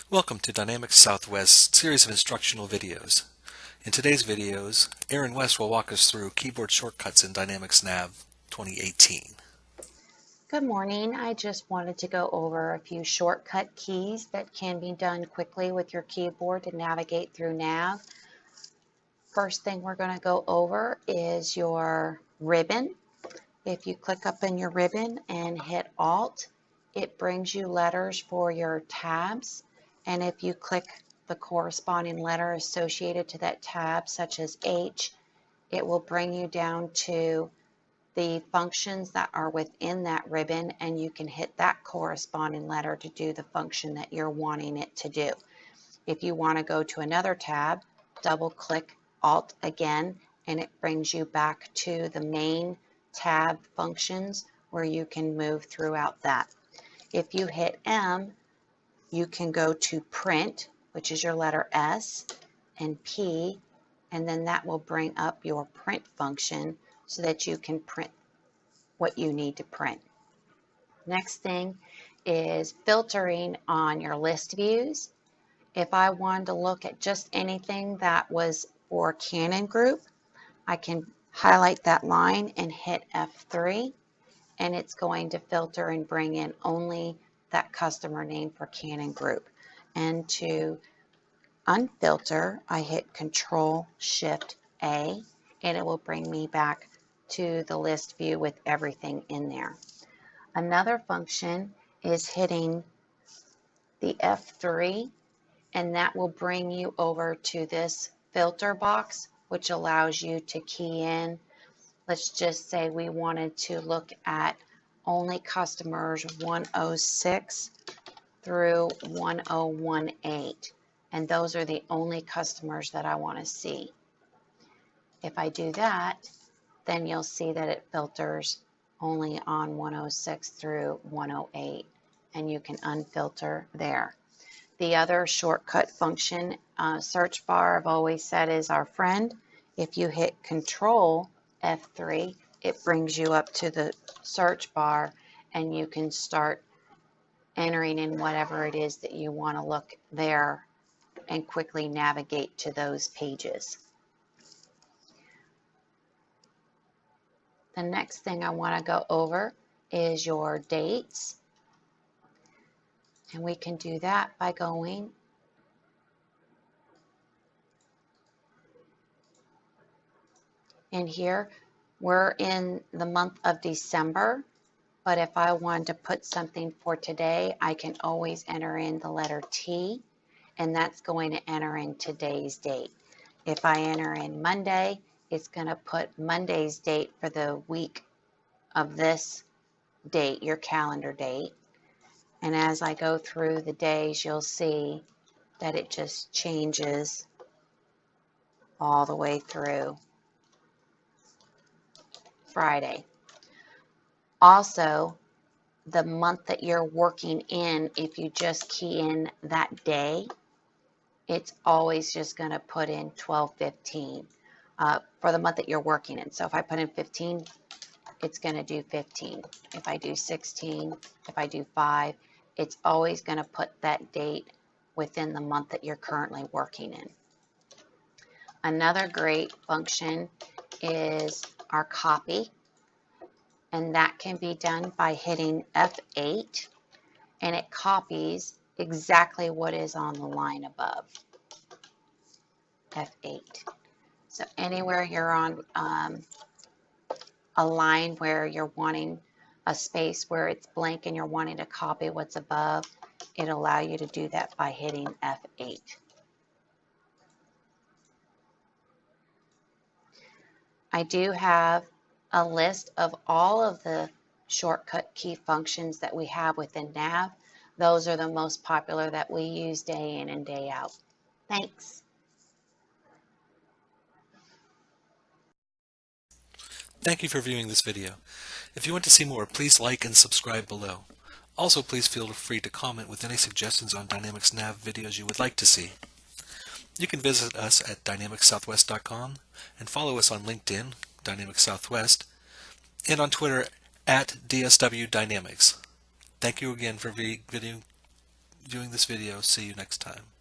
Welcome to Dynamics Southwest's series of instructional videos. In today's videos, Aaron West will walk us through keyboard shortcuts in Dynamics NAV 2018. Good morning. I just wanted to go over a few shortcut keys that can be done quickly with your keyboard to navigate through NAV. First thing we're going to go over is your ribbon. If you click up in your ribbon and hit Alt, it brings you letters for your tabs. And if you click the corresponding letter associated to that tab, such as H, it will bring you down to the functions that are within that ribbon, and you can hit that corresponding letter to do the function that you're wanting it to do. If you want to go to another tab, double click Alt again, and it brings you back to the main tab functions where you can move throughout that. If you hit M, you can go to Print, which is your letter S, and P, and then that will bring up your print function so that you can print what you need to print. Next thing is filtering on your list views. If I wanted to look at just anything that was for Canon Group, I can highlight that line and hit F3, and it's going to filter and bring in only that customer name for Canon Group. And to unfilter, I hit Control-Shift-A, and it will bring me back to the list view with everything in there. Another function is hitting the F3, and that will bring you over to this filter box, which allows you to key in. Let's just say we wanted to look at only customers 106 through 1018, and those are the only customers that I want to see. If I do that, then you'll see that it filters only on 106 through 108, and you can unfilter there. The other shortcut function, search bar, I've always said is our friend. If you hit Control F3, it brings you up to the search bar, and you can start entering in whatever it is that you want to look there and quickly navigate to those pages. The next thing I want to go over is your dates. And we can do that by going in here. We're in the month of December, but if I want to put something for today, I can always enter in the letter T, and that's going to enter in today's date. If I enter in Monday, it's going to put Monday's date for the week of this date, your calendar date. And as I go through the days, you'll see that it just changes all the way through Friday. Also, the month that you're working in, if you just key in that day, it's always just going to put in 12/15 for the month that you're working in. So if I put in 15, it's going to do 15. If I do 16, if I do 5, it's always going to put that date within the month that you're currently working in. Another great function is our copy, and that can be done by hitting F8, and it copies exactly what is on the line above. F8. So anywhere you're on a line where you're wanting a space where it's blank and you're wanting to copy what's above, it'll allow you to do that by hitting F8. I do have a list of all of the shortcut key functions that we have within NAV. Those are the most popular that we use day in and day out. Thanks. Thank you for viewing this video. If you want to see more, please like and subscribe below. Also, please feel free to comment with any suggestions on Dynamics NAV videos you would like to see. You can visit us at dynamicssouthwest.com and follow us on LinkedIn, Dynamics Southwest, and on Twitter at DSW Dynamics. Thank you again for viewing viewing this video. See you next time.